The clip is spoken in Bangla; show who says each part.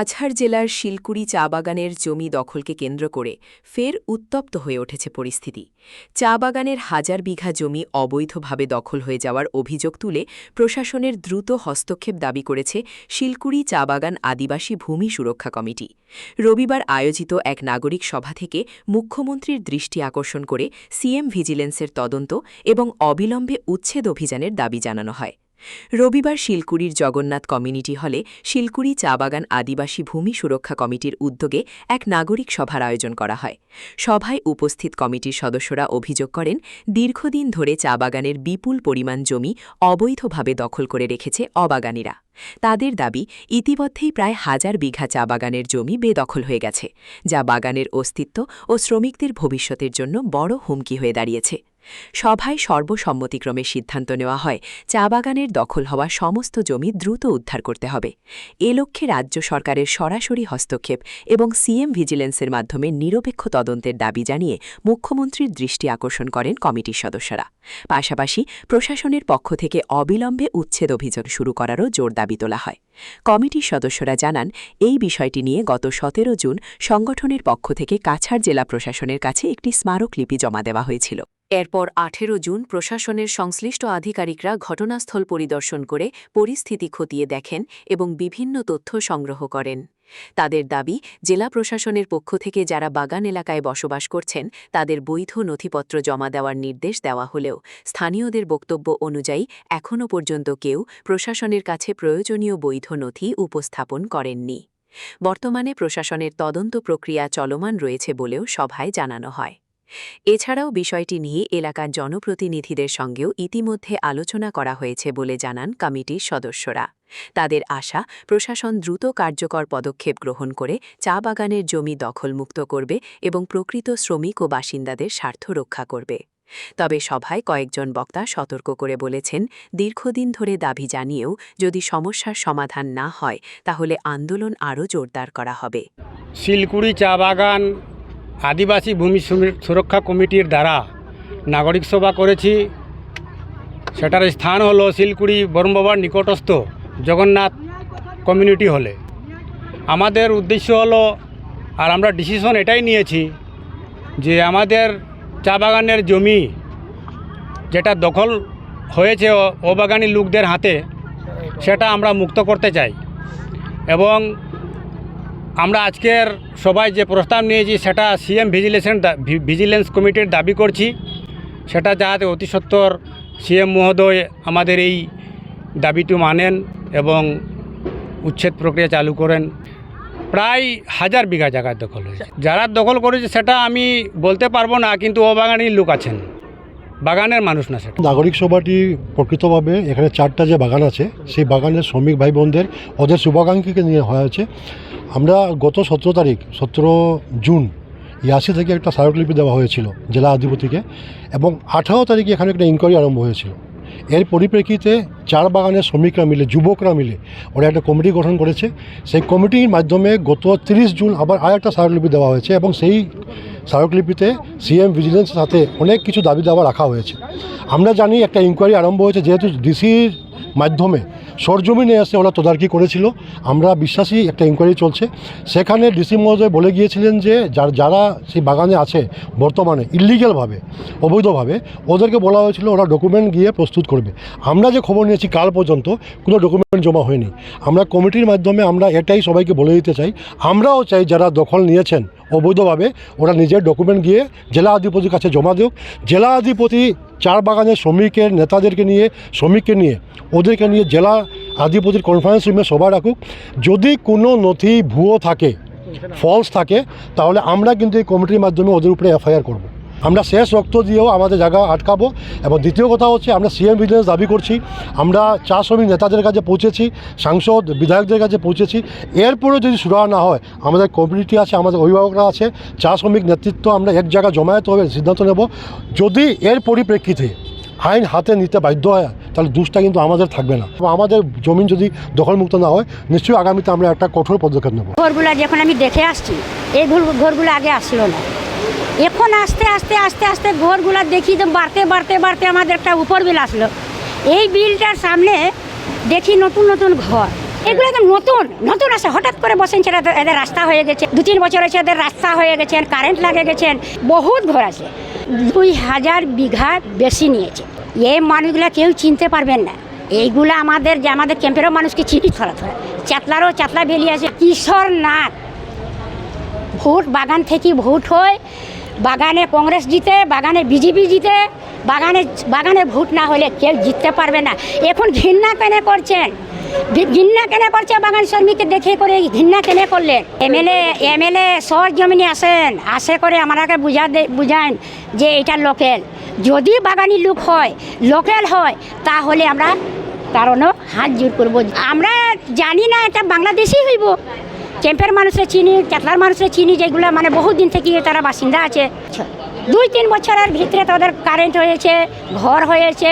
Speaker 1: কাছাড় জেলার শিলকুড়ি চা বাগানের জমি দখলকে কেন্দ্র করে ফের উত্তপ্ত হয়ে উঠেছে পরিস্থিতি। চা বাগানের হাজার বিঘা জমি অবৈধভাবে দখল হয়ে যাওয়ার অভিযোগ তুলে প্রশাসনের দ্রুত হস্তক্ষেপ দাবি করেছে শিলকুড়ি চা বাগান আদিবাসী ভূমি সুরক্ষা কমিটি। রবিবার আয়োজিত এক নাগরিক সভা থেকে মুখ্যমন্ত্রীর দৃষ্টি আকর্ষণ করে সিএম ভিজিলেন্সের তদন্ত এবং অবিলম্বে উচ্ছেদ অভিযানের দাবি জানানো হয়। রবিবার শিলকুড়ির জগন্নাথ কমিউনিটি হলে শিলকুড়ি চা বাগান আদিবাসী ভূমি সুরক্ষা কমিটির উদ্যোগে এক নাগরিক সভার আয়োজন করা হয়। সভায় উপস্থিত কমিটির সদস্যরা অভিযোগ করেন, দীর্ঘদিন ধরে চা বাগানের বিপুল পরিমাণ জমি অবৈধভাবে দখল করে রেখেছে অবাগানীরা। তাদের দাবি, ইতিমধ্যেই প্রায় 1000 বিঘা চা বাগানের জমি বেদখল হয়ে গেছে, যা বাগানের অস্তিত্ব ও শ্রমিকদের ভবিষ্যতের জন্য বড় হুমকি হয়ে দাঁড়িয়েছে। সভায় সর্বসম্মতিক্রমে সিদ্ধান্ত নেওয়া হয়, চা বাগানের দখল হওয়া সমস্ত জমি দ্রুত উদ্ধার করতে হবে। এ লক্ষ্যে রাজ্য সরকারের সরাসরি হস্তক্ষেপ এবং সিএম ভিজিলেন্সের মাধ্যমে নিরপেক্ষ তদন্তের দাবি জানিয়ে মুখ্যমন্ত্রীর দৃষ্টি আকর্ষণ করেন কমিটির সদস্যরা। পাশাপাশি প্রশাসনের পক্ষ থেকে অবিলম্বে উচ্ছেদ অভিযান শুরু করারও জোর দাবি তোলা হয়। কমিটির সদস্যরা জানান, এই বিষয়টি নিয়ে গত 17 জুন সংগঠনের পক্ষ থেকে কাছাড় জেলা প্রশাসনের কাছে একটি স্মারকলিপি জমা দেওয়া হয়েছিল। এরপর 18 জুন প্রশাসনের সংশ্লিষ্ট আধিকারিকরা ঘটনাস্থল পরিদর্শন করে পরিস্থিতি খতিয়ে দেখেন এবং বিভিন্ন তথ্য সংগ্রহ করেন। তাদের দাবি, জেলা প্রশাসনের পক্ষ থেকে যারা বাগান এলাকায় বসবাস করছেন তাদের বৈধ নথিপত্র জমা দেওয়ার নির্দেশ দেওয়া হলেও স্থানীয়দের বক্তব্য অনুযায়ী এখনও পর্যন্ত কেউ প্রশাসনের কাছে প্রয়োজনীয় বৈধ নথি উপস্থাপন করেননি। বর্তমানে প্রশাসনের তদন্ত প্রক্রিয়া চলমান রয়েছে বলেও সভায় জানানো হয়। এছাড়াও বিষয়টি নিয়ে এলাকার জনপ্রতিনিধিদের সঙ্গেও ইতিমধ্যে আলোচনা করা হয়েছে বলে জানান কমিটির সদস্যরা। তাদের আশা, প্রশাসন দ্রুত কার্যকর পদক্ষেপ গ্রহণ করে চা বাগানের জমি দখলমুক্ত করবে এবং প্রকৃত শ্রমিক ও বাসিন্দাদের স্বার্থ রক্ষা করবে। তবে সভায় কয়েকজন বক্তা সতর্ক করে বলেছেন, দীর্ঘদিন ধরে দাবি জানিয়েও যদি সমস্যার সমাধান না হয় তাহলে আন্দোলন আরও জোরদার করা হবে।
Speaker 2: শিলকুড়ি চা বাগান আদিবাসী ভূমি সুরক্ষা কমিটির দ্বারা নাগরিক সভা করেছি। সেটার স্থান হলো শিলকুড়ি বরমবাবার নিকটস্থ জগন্নাথ কমিউনিটি হলে। আমাদের উদ্দেশ্য হলো, আর আমরা ডিসিশন এটাই নিয়েছি যে আমাদের চা বাগানের জমি যেটা দখল হয়েছে অবাগানী লোকদের হাতে, সেটা আমরা মুক্ত করতে চাই। এবং আমরা আজকের সবাই যে প্রস্তাব নিয়েছি সেটা সিএম ভিজিলেন্স কমিটির দাবি করছি, সেটা যাতে অতি সত্বর সিএম মহোদয় আমাদের এই দাবিটি মানেন এবং উচ্ছেদ প্রক্রিয়া চালু করেন। প্রায় 1000 বিঘা জায়গায় দখল হয়েছে। যারা দখল করেছে সেটা আমি বলতে পারবো না, কিন্তু অবাগানীর লোক আছেন, বাগানের মানুষ না। সেটা
Speaker 3: নাগরিক সভাটি প্রকৃতভাবে এখানে 4টা যে বাগান আছে সেই বাগানের শ্রমিক ভাই বোনদের ওদের শুভাকাঙ্ক্ষীকে নিয়ে হয়েছে। আমরা গত 17 জুন ইয়াসি থেকে একটা স্মারকলিপি দেওয়া হয়েছিল জেলা অধিপতিকে, এবং 18 তারিখে এখানে একটা ইনকোয়ারি আরম্ভ হয়েছিল। এর পরিপ্রেক্ষিতে চার বাগানের শ্রমিকরা মিলে, যুবকরা মিলে ওরা একটা কমিটি গঠন করেছে। সেই কমিটির মাধ্যমে গত 30 জুন আবার একটা স্মারকলিপি দেওয়া হয়েছে, এবং সেই স্মারকলিপিতে সিএম ভিজিলেন্সের সাথে অনেক কিছু দাবি দাওয়া রাখা হয়েছে। আমরা জানি একটা ইনকোয়ারি আরম্ভ হয়েছে, যেহেতু ডিসির মাধ্যমে সরজমিনে এসে ওরা তদারকি করেছিল। আমরা বিশ্বাসী একটা ইনকোয়ারি চলছে। সেখানে ডিসি মহোদয় বলে গিয়েছিলেন যে যারা সেই বাগানে আছে বর্তমানে ইলিগ্যালভাবে, অবৈধভাবে, ওদেরকে বলা হয়েছিল ওরা ডকুমেন্ট গিয়ে প্রস্তুত করবে। আমরা যে খবর নিয়েছি কাল পর্যন্ত কোনো ডকুমেন্ট জমা হয়নি। আমরা কমিটির মাধ্যমে আমরা এটাই সবাইকে বলে দিতে চাই, আমরাও চাই যারা দখল নিয়েছেন অবৈধভাবে ওরা নিজের ডকুমেন্ট গিয়ে জেলা অধিপতির কাছে জমা দেওক। জেলা অধিপতি চার বাগানের শ্রমিকের নেতাদেরকে নিয়ে, শ্রমিককে নিয়ে, ওদেরকে নিয়ে জেলা অধিপতির কনফারেন্স রুমে সভা রাখুক। যদি কোনো নথি ভুয়ো থাকে, ফলস থাকে, তাহলে আমরা কিন্তু এই কমিটির মাধ্যমে ওদের উপরে এফআইআর করব। আমরা শেষ রক্ত দিয়েও আমাদের জায়গা আটকাবো। এবং দ্বিতীয় কথা হচ্ছে, আমরা সিএম ভিজিলেন্স দাবি করছি। আমরা চা শ্রমিক নেতাদের কাছে পৌঁছেছি, সাংসদ বিধায়কদের কাছে পৌঁছেছি। এরপরেও যদি সুরাহা না হয়, আমাদের কমিউনিটি আছে, আমাদের অভিভাবকরা আছে, চা শ্রমিক নেতৃত্ব আমরা এক জায়গায় জমায়েত হবে সিদ্ধান্ত নেব। যদি এর পরিপ্রেক্ষিতে আইন হাতে নিতে বাধ্য হয় তাহলে দোষটা কিন্তু আমাদের থাকবে না। আমাদের জমি যদি দখলমুক্ত না হয়, নিশ্চয়ই আগামীতে আমরা একটা কঠোর পদক্ষেপ নেব।
Speaker 4: ঘরগুলো যখন আমি দেখে আসছি, এই ঘরগুলো আগে আসলো না, এখন আস্তে আস্তে আস্তে আস্তে ঘরগুলো দেখি যে বাড়তে বাড়তে বাড়তে আমাদের একটা উপর বিল আসলো। এই বিলটার সামনে দেখি নতুন নতুন ঘর, এগুলো একদম নতুন নতুন আছে, হঠাৎ করে বসেন সেটা এদের রাস্তা হয়ে গেছে, 2-3 বছর হয়েছে এদের রাস্তা হয়ে গেছেন, কারেন্ট লাগে গেছেন, বহুত ঘর আছে। 2000 বিঘা বেশি নিয়েছে। এই মানুষগুলো কেউ চিনতে পারবেন না। এইগুলো আমাদের ক্যাম্পেরও মানুষকে চিনি ছড়া চাতলারও চাতলা ভ্যালি আছে। কিশোরনাথ ভোট বাগান থেকে ভোট হয়, বাগানে কংগ্রেস জিতে, বাগানে বিজেপি জিতে, বাগানে ভোট না হলে কেউ জিততে পারবে না। এখন ঘৃণা কেন করছেন? ঘৃণা কেন করছে? বাগান শ্রমিককে দেখে করে ঘৃণা কেন করলেন? এমএলএ শহর জমিনে আসে করে আমাকে বুঝান যে এটা লোকাল। যদি বাগানি লোক হয়, লোকাল হয়, তাহলে আমরা কারণও হাত জোর করবো। আমরা জানি না এটা বাংলাদেশি হইব। ক্যাম্পের মানুষের চিনি, চাতলার মানুষের চিনি, যেগুলো মানে বহুদিন থেকে তারা বাসিন্দা আছে। 2-3 বছরের ভিতরে তাদের কারেন্ট হয়েছে, ঘর হয়েছে,